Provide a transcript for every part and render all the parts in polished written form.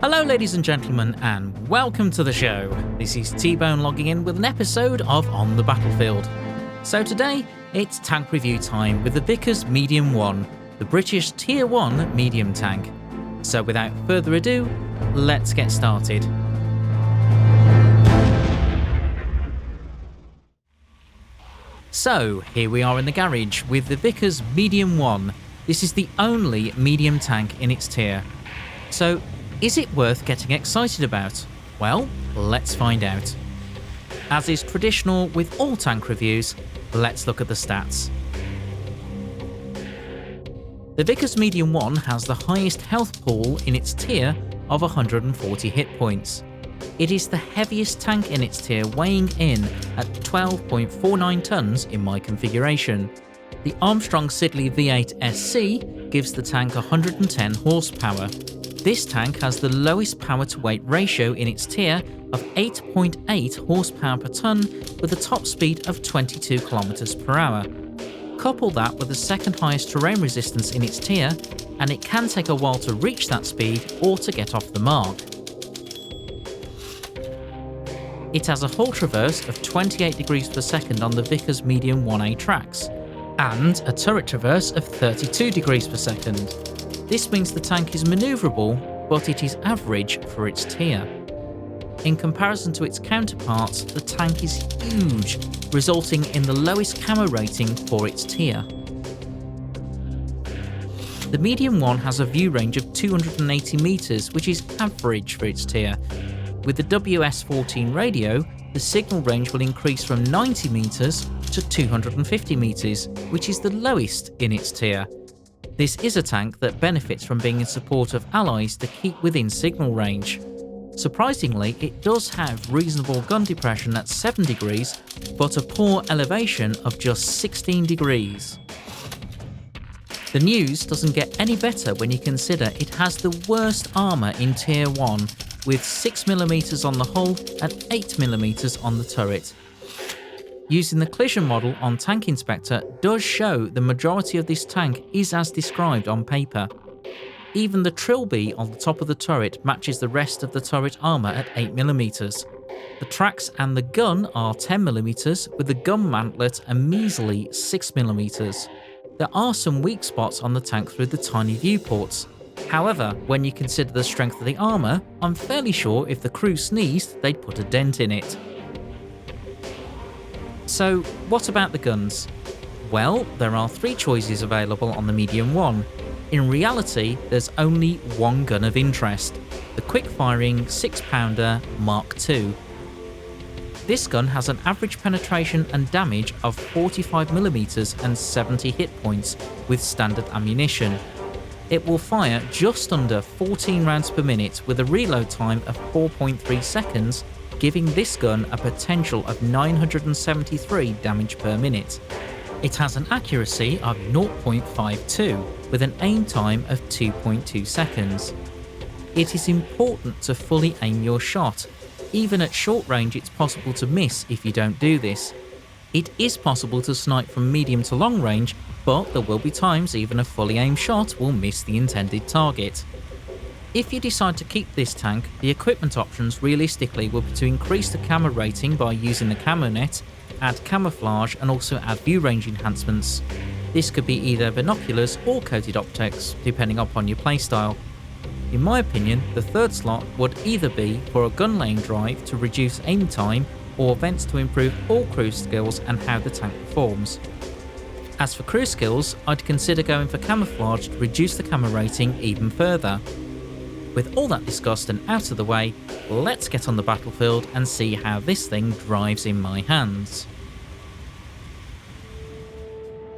Hello ladies and gentlemen, and welcome to the show. This is T-Bone logging in with an episode of On the Battlefield. So today, it's tank review time with the Vickers Medium I, the British Tier 1 medium tank. So without further ado, let's get started. So, here we are in the garage with the Vickers Medium I. This is the only medium tank in its tier. So, is it worth getting excited about? Well, let's find out. As is traditional with all tank reviews, let's look at the stats. The Vickers Medium I has the highest health pool in its tier of 140 hit points. It is the heaviest tank in its tier, weighing in at 12.49 tons in my configuration. The Armstrong Siddeley V8 SC gives the tank 110 horsepower. This tank has the lowest power to weight ratio in its tier of 8.8 horsepower per ton with a top speed of 22 km per hour. Couple that with the second highest terrain resistance in its tier, and it can take a while to reach that speed or to get off the mark. It has a hull traverse of 28 degrees per second on the Vickers Medium 1A tracks, and a turret traverse of 32 degrees per second. This means the tank is manoeuvrable, but it is average for its tier. In comparison to its counterparts, the tank is huge, resulting in the lowest camo rating for its tier. The Medium I has a view range of 280 metres, which is average for its tier. With the WS-14 radio, the signal range will increase from 90 metres to 250 metres, which is the lowest in its tier. This is a tank that benefits from being in support of allies to keep within signal range. Surprisingly, it does have reasonable gun depression at 7 degrees, but a poor elevation of just 16 degrees. The news doesn't get any better when you consider it has the worst armour in Tier 1, with 6mm on the hull and 8mm on the turret. Using the collision model on Tank Inspector does show the majority of this tank is as described on paper. Even the trilby on the top of the turret matches the rest of the turret armour at 8mm. The tracks and the gun are 10mm, with the gun mantlet a measly 6mm. There are some weak spots on the tank through the tiny viewports. However, when you consider the strength of the armour, I'm fairly sure if the crew sneezed, they'd put a dent in it. So, what about the guns? Well, there are 3 choices available on the Medium I. In reality, there's only one gun of interest, the quick-firing 6-pounder Mark II. This gun has an average penetration and damage of 45mm and 70 hit points with standard ammunition. It will fire just under 14 rounds per minute with a reload time of 4.3 seconds, giving this gun a potential of 973 damage per minute. It has an accuracy of 0.52 with an aim time of 2.2 seconds. It is important to fully aim your shot. Even at short range, it's possible to miss if you don't do this. It is possible to snipe from medium to long range, but there will be times even a fully aimed shot will miss the intended target. If you decide to keep this tank, the equipment options realistically will be to increase the camo rating by using the camo net, add camouflage and also add view range enhancements. This could be either binoculars or coated optics, depending upon your playstyle. In my opinion, the third slot would either be for a gun lane drive to reduce aim time, or vents to improve all crew skills and how the tank performs. As for crew skills, I'd consider going for camouflage to reduce the camo rating even further. With all that discussed and out of the way, let's get on the battlefield and see how this thing drives in my hands.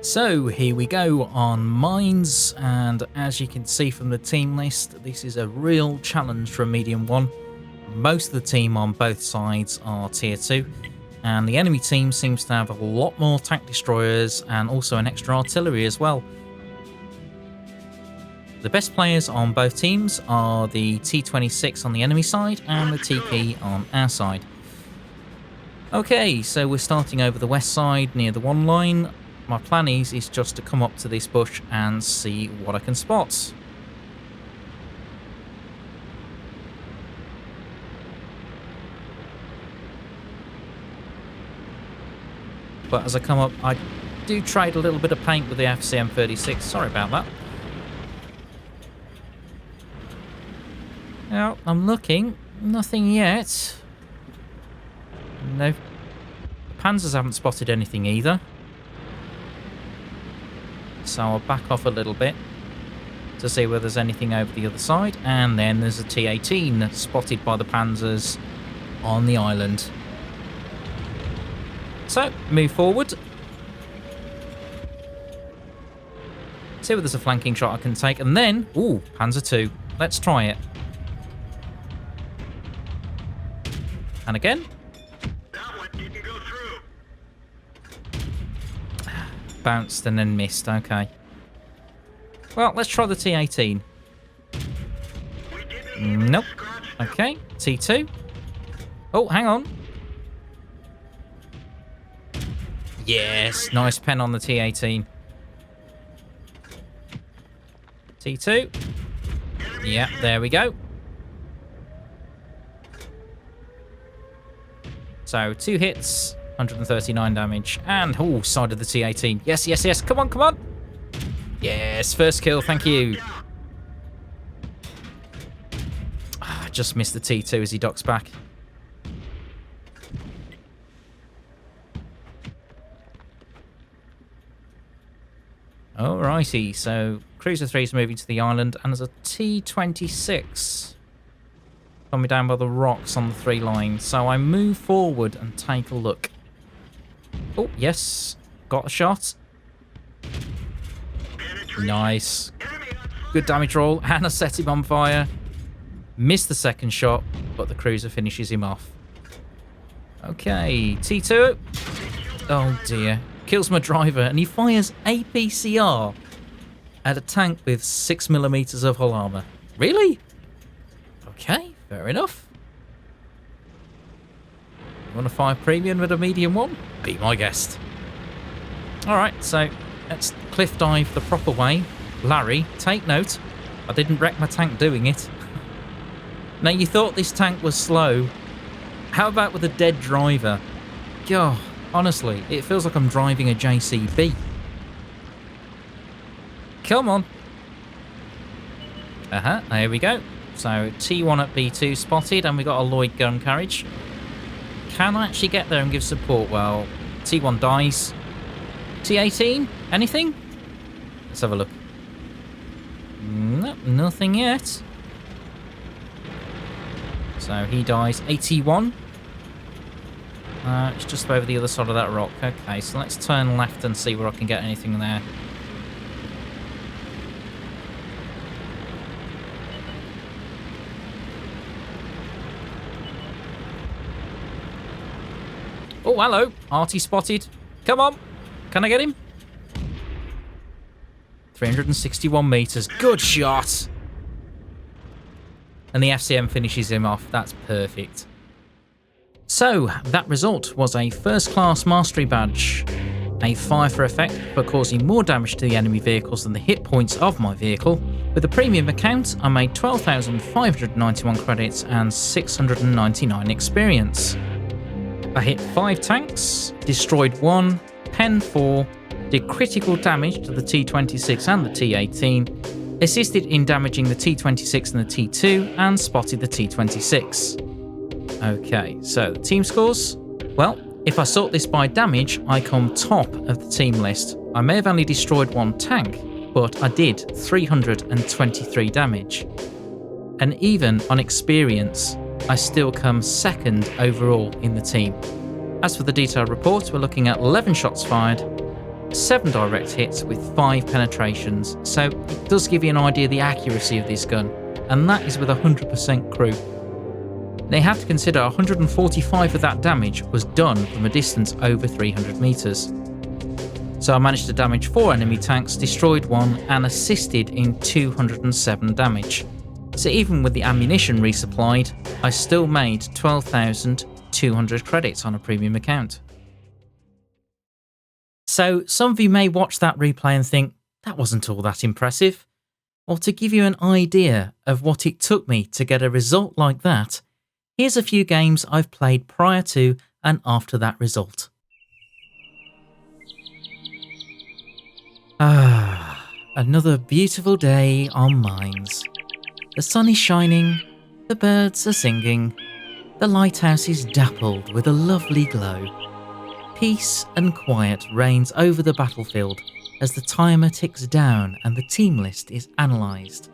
So here we go on mines, and as you can see from the team list, this is a real challenge for a Medium I. Most of the team on both sides are Tier 2, and the enemy team seems to have a lot more tank destroyers and also an extra artillery as well. The best players on both teams are the T26 on the enemy side and the TP on our side. Okay, so we're starting over the west side near the 1 line. My plan is just to come up to this bush and see what I can spot. but as I come up, I do trade a little bit of paint with the FCM36. Sorry about that. Now, I'm looking. Nothing yet. No. Panzers haven't spotted anything either. So I'll back off a little bit to see whether there's anything over the other side. And then there's a T-18 spotted by the Panzers on the island. So, move forward. See whether there's a flanking shot I can take. And then, ooh, Panzer II. Let's try it. And again. That one didn't go through. Bounced and then missed. Okay. Well, let's try the T-18. Nope. Okay. T2. Oh, hang on. Yes. Nice pen on the T-18. T2. Yeah, there we go. So, 2 hits, 139 damage, and, oh, side of the T-18. Yes, yes, yes, come on, come on! Yes, first kill, thank you. I just missed the T2 as he docks back. Alrighty, so Cruiser 3 is moving to the island, and there's a T-26 coming down by the rocks on the 3 line. So I move forward and take a look. Oh, yes. Got a shot. Nice. Good damage roll, and I set him on fire. Missed the second shot, but the cruiser finishes him off. Okay, T2. Oh dear. Kills my driver, and he fires APCR at a tank with 6mm of hull armor. Really? Okay, fair enough. You want to fire premium with a medium one? Be my guest. Alright, so let's cliff dive the proper way. Larry, take note. I didn't wreck my tank doing it. Now, you thought this tank was slow. How about with a dead driver? God, honestly, it feels like I'm driving a JCB. Come on. There we go. So, T1 at B2 spotted, and we got a Lloyd gun carriage. Can I actually get there and give support? Well, T1 dies. T18? Anything? Let's have a look. Nope, nothing yet. So, he dies. AT1. It's just over the other side of that rock. Okay, so let's turn left and see where I can get anything there. Oh, hello. Artie spotted. Come on. Can I get him? 361 meters. Good shot. And the FCM finishes him off. That's perfect. So, that result was a first class mastery badge, a fire for effect for causing more damage to the enemy vehicles than the hit points of my vehicle. With a premium account, I made 12,591 credits and 699 experience. I hit 5 tanks, destroyed 1, pen 4, did critical damage to the T26 and the T18, assisted in damaging the T26 and the T2, and spotted the T26. Okay, so the team scores. Well, if I sort this by damage, I come top of the team list. I may have only destroyed 1 tank, but I did 323 damage. And even on experience, I still come second overall in the team. As for the detailed report, we're looking at 11 shots fired, 7 direct hits with 5 penetrations, so it does give you an idea of the accuracy of this gun, and that is with 100% crew. They have to consider 145 of that damage was done from a distance over 300 meters. So I managed to damage 4 enemy tanks, destroyed 1, and assisted in 207 damage. So even with the ammunition resupplied, I still made 12,200 credits on a premium account. So some of you may watch that replay and think, that wasn't all that impressive. Well, to give you an idea of what it took me to get a result like that, here's a few games I've played prior to and after that result. Ah, another beautiful day on Mines. The sun is shining, the birds are singing, the lighthouse is dappled with a lovely glow. Peace and quiet reigns over the battlefield as the timer ticks down and the team list is analysed.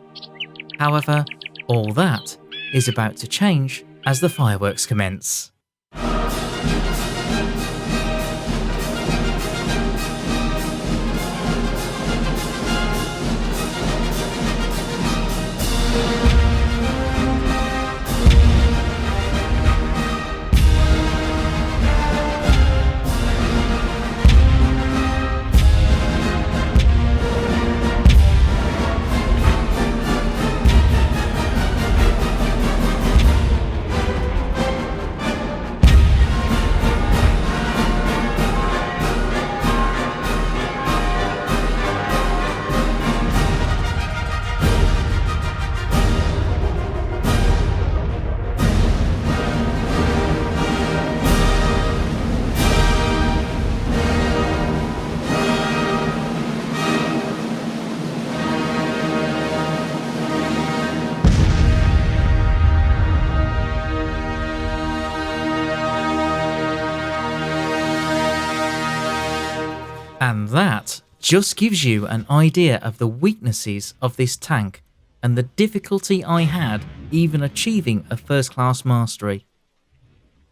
However, all that is about to change as the fireworks commence. And that just gives you an idea of the weaknesses of this tank and the difficulty I had even achieving a first class mastery.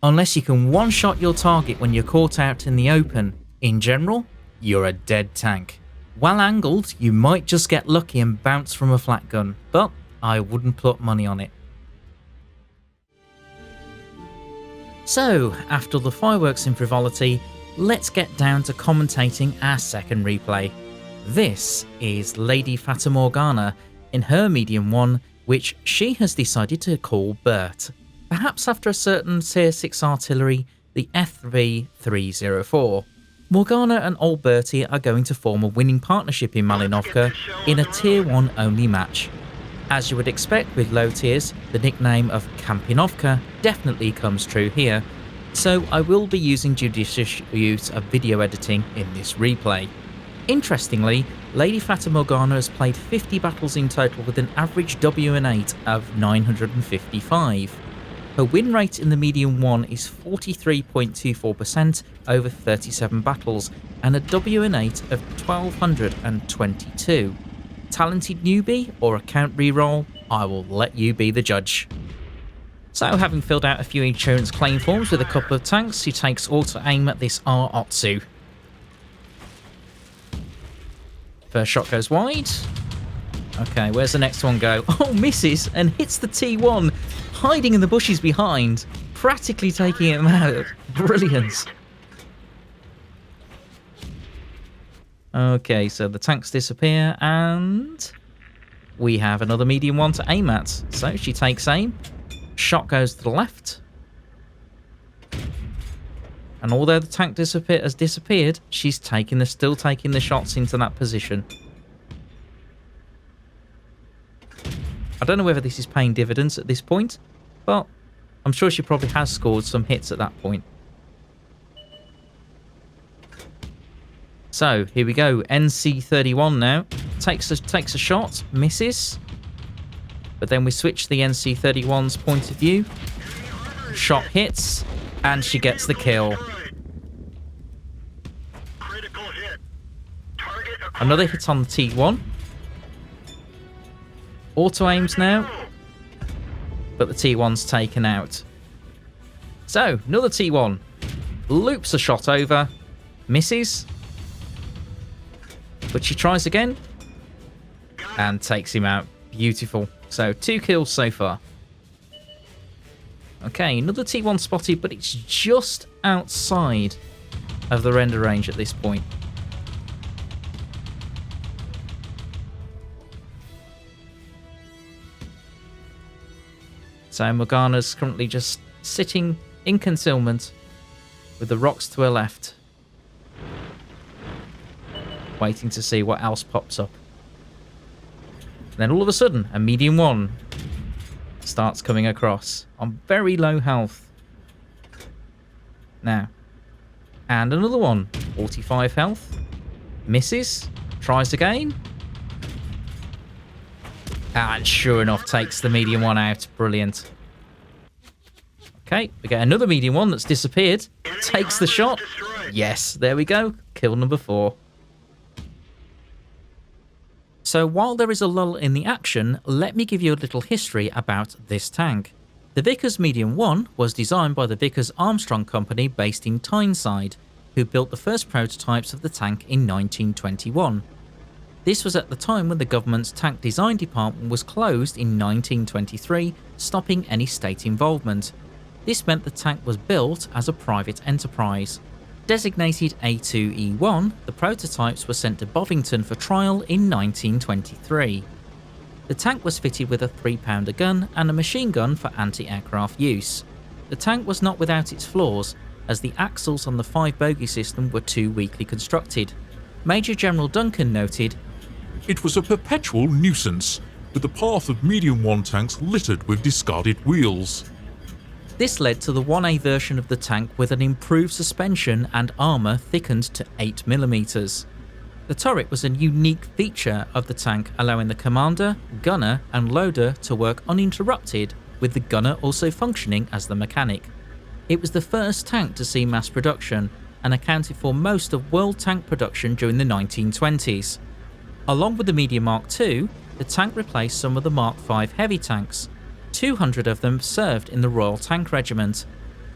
Unless you can one-shot your target when you're caught out in the open, in general, you're a dead tank. Well angled, you might just get lucky and bounce from a flat gun, but I wouldn't put money on it. So, after the fireworks in frivolity, let's get down to commentating our second replay. This is Lady Fata Morgana in her Medium 1, which she has decided to call Bert, perhaps after a certain Tier 6 artillery, the FV-304. Morgana and old Bertie are going to form a winning partnership in Malinovka in a Tier 1 only match. As you would expect with low tiers, the nickname of Kampinovka definitely comes true here, so I will be using judicious use of video editing in this replay. Interestingly, Lady Fata Morgana has played 50 battles in total with an average WN8 of 955. Her win rate in the Medium 1 is 43.24% over 37 battles and a WN8 of 1222. Talented newbie or account reroll? I will let you be the judge. So, having filled out a few insurance claim forms with a couple of tanks, she takes auto aim at this R-Otsu. First shot goes wide. Okay, where's the next one go? Oh, misses and hits the T1, hiding in the bushes behind, practically taking him out. Brilliant. Okay, so the tanks disappear and we have another Medium 1 to aim at. So she takes aim. Shot goes to the left, and although the tank has disappeared, she's still taking the shots into that position. I don't know whether this is paying dividends at this point, but I'm sure she probably has scored some hits at that point. So here we go, NC31 now takes a shot, misses. But then we switch the NC31's point of view. Shot hits, and she gets the kill. Another hit on the T1. Auto aims now, but the T1's taken out. So, another T1. Loops a shot over, misses. But she tries again, and takes him out. Beautiful. So, 2 kills so far. Okay, another T1 spotted, but it's just outside of the render range at this point. So, Morgana's currently just sitting in concealment with the rocks to her left, waiting to see what else pops up. Then all of a sudden, a Medium 1 starts coming across on very low health. Now, and another one, 45 health, misses, Tries again. And sure enough, takes the medium one out. Brilliant. Okay, we get another medium one that's disappeared. Takes the shot. Yes, there we go. Kill number 4. So while there is a lull in the action, let me give you a little history about this tank. The Vickers Medium I was designed by the Vickers Armstrong Company based in Tyneside, who built the first prototypes of the tank in 1921. This was at the time when the government's tank design department was closed in 1923, stopping any state involvement. This meant the tank was built as a private enterprise. Designated A2E1, the prototypes were sent to Bovington for trial in 1923. The tank was fitted with a 3-pounder gun and a machine gun for anti-aircraft use. The tank was not without its flaws, as the axles on the 5-bogey system were too weakly constructed. Major General Duncan noted, "It was a perpetual nuisance, with the path of Medium I tanks littered with discarded wheels." This led to the 1A version of the tank with an improved suspension and armour thickened to 8mm. The turret was a unique feature of the tank, allowing the commander, gunner and loader to work uninterrupted, with the gunner also functioning as the mechanic. It was the first tank to see mass production and accounted for most of world tank production during the 1920s. Along with the Medium Mark II, the tank replaced some of the Mark V heavy tanks. 200 of them served in the Royal Tank Regiment.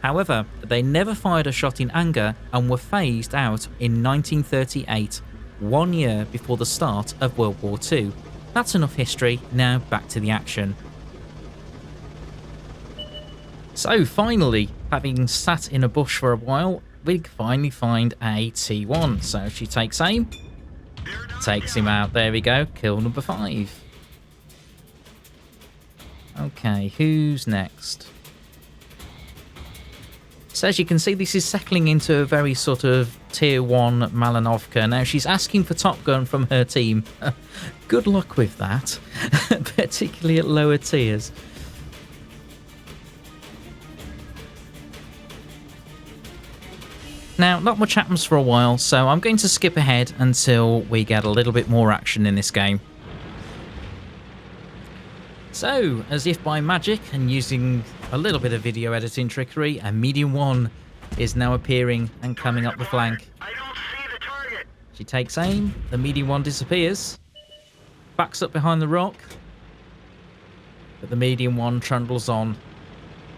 However, they never fired a shot in anger and were phased out in 1938, 1 year before the start of World War II. That's enough history, now back to the action. So finally, having sat in a bush for a while, we finally find a T1. So she takes aim, takes him out, there we go, kill number 5. Okay, who's next? So as you can see, this is settling into a very sort of tier 1 Malinovka. Now she's asking for Top Gun from her team. Good luck with that, particularly at lower tiers. Now, not much happens for a while, so I'm going to skip ahead until we get a little bit more action in this game. So, as if by magic and using a little bit of video editing trickery, a Medium I is now appearing and coming up the flank. I don't see the target. She takes aim, the Medium I disappears, backs up behind the rock, but the Medium I trundles on.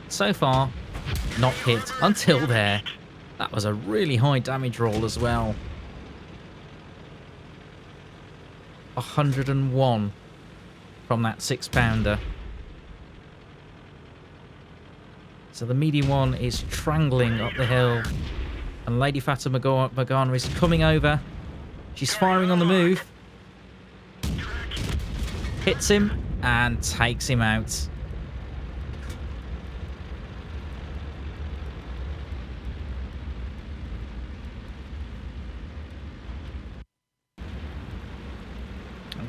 So far, not hit until there. That was a really high damage roll as well. 101 from that 6-pounder. So the Medium I is strangling up the hill, and Lady Fatima Morgana is coming over. She's firing on the move. Hits him and takes him out.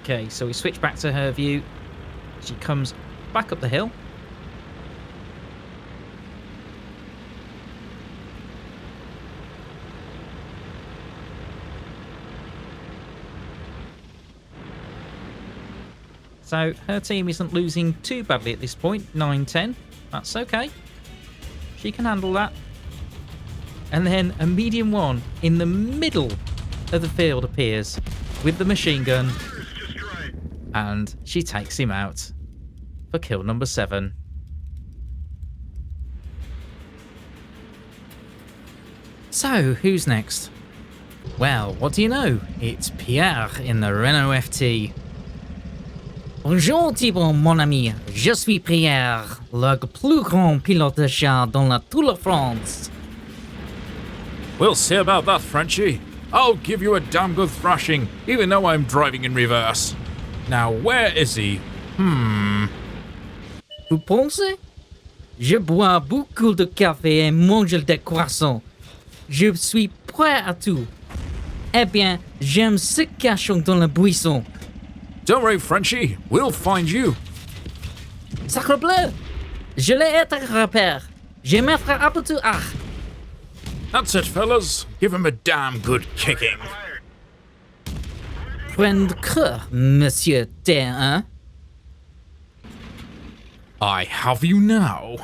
Okay, so we switch back to her view. She comes back up the hill. So her team isn't losing too badly at this point, 9-10. That's okay. She can handle that. And then a Medium I in the middle of the field appears with the machine gun. And she takes him out for kill number 7. So, who's next? Well, what do you know? It's Pierre in the Renault FT. Bonjour Thibaut, mon ami. Je suis Pierre, le plus grand pilote de char dans la Tour de France. We'll see about that, Frenchie. I'll give you a damn good thrashing, even though I'm driving in reverse. Now, where is he? Vous pensez? Je bois beaucoup de café et mange des croissants. Je suis prêt à tout. Eh bien, j'aime ce cachon dans la buisson. Don't worry, Frenchie. We'll find you. Sacre bleu! Je l'ai été repère. Je me ferai un peu tout art. That's it, fellas. Give him a damn good kicking. comprendre, Monsieur T1. I have you now.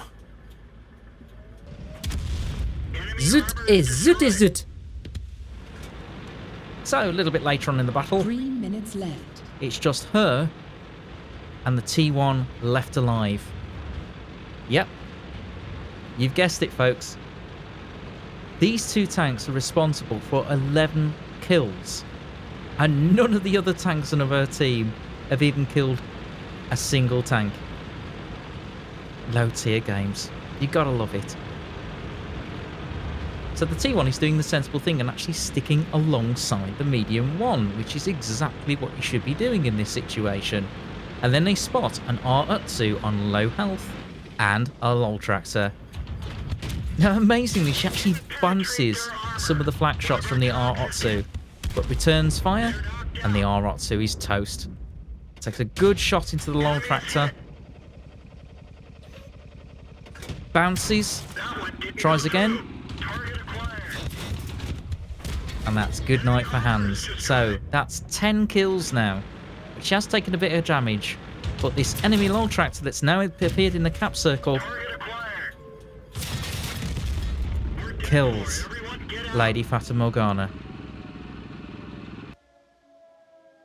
Zut et zut et zut. So, a little bit later on in the battle, 3 minutes left. it's just her and the T1 left alive. Yep. You've guessed it, folks. These two tanks are responsible for 11 kills. And none of the other tanks on her team have even killed a single tank. Low tier games. You gotta love it. So the T1 is doing the sensible thing and actually sticking alongside the medium 1, which is exactly what you should be doing in this situation. And then they spot an R-Utsu on low health and a lol tractor. Now amazingly, she actually bounces some of the flak shots from the R-Utsu, but returns fire and the R-Utsu is toast. Takes a good shot into the lol tractor. Bounces, tries again. And that's good night for Hans. So that's 10 kills now. She has taken a bit of damage, but this enemy log tractor that's now appeared in the cap circle kills Lady Fata Morgana.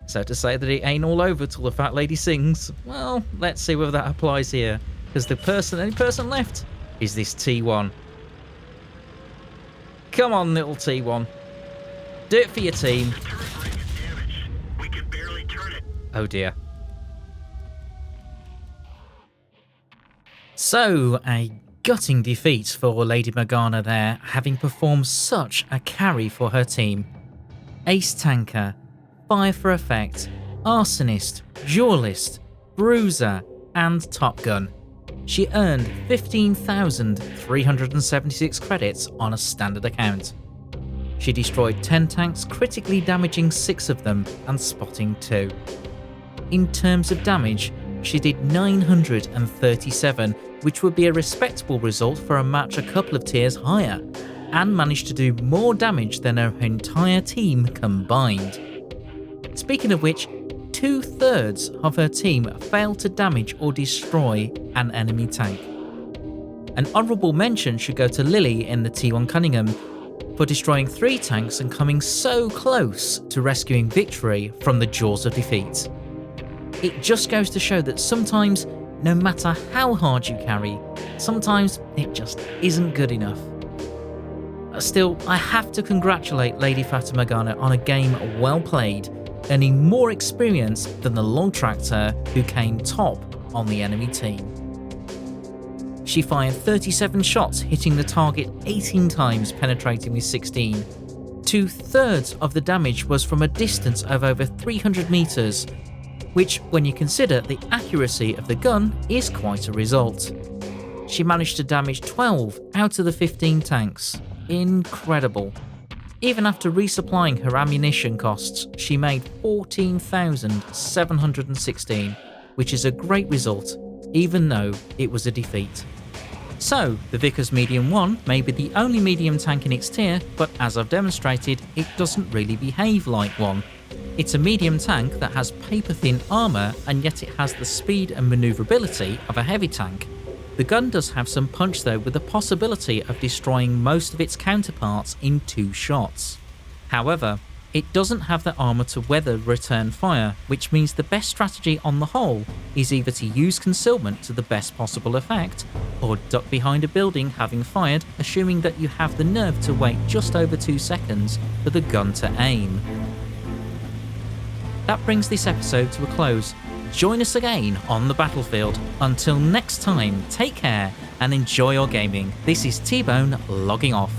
So to say that it ain't all over till the fat lady sings, well, let's see whether that applies here. Because the only person left is this T1. Come on, little T1. Do it for your team. We can barely turn it. Oh dear. So, a gutting defeat for Lady Morgana there, having performed such a carry for her team. Ace Tanker, Fire for Effect, Arsonist, Duelist, Bruiser, and Top Gun. She earned 15,376 credits on a standard account. She destroyed 10 tanks, critically damaging 6 of them and spotting 2. In terms of damage, she did 937, which would be a respectable result for a match a couple of tiers higher, and managed to do more damage than her entire team combined. Speaking of which, 2/3 of her team failed to damage or destroy an enemy tank. An honourable mention should go to Lily in the T1 Cunningham for destroying 3 tanks and coming so close to rescuing victory from the jaws of defeat. It just goes to show that sometimes, no matter how hard you carry, sometimes it just isn't good enough. Still, I have to congratulate Lady Fata Morgana on a game well played, earning more experience than the log tractor who came top on the enemy team. She fired 37 shots, hitting the target 18 times, penetrating with 16. 2/3 of the damage was from a distance of over 300 meters, which, when you consider the accuracy of the gun, is quite a result. She managed to damage 12 out of the 15 tanks. Incredible. Even after resupplying her ammunition costs, she made 14,716, which is a great result, even though it was a defeat. So, the Vickers Medium I may be the only medium tank in its tier, but as I've demonstrated, it doesn't really behave like one. It's a medium tank that has paper-thin armour, and yet it has the speed and manoeuvrability of a heavy tank. The gun does have some punch though, with the possibility of destroying most of its counterparts in 2 shots. However, it doesn't have the armour to weather return fire, which means the best strategy on the whole is either to use concealment to the best possible effect, or duck behind a building having fired, assuming that you have the nerve to wait just over 2 seconds for the gun to aim. That brings this episode to a close. Join us again on the battlefield. Until next time, take care and enjoy your gaming. This is T-Bone logging off.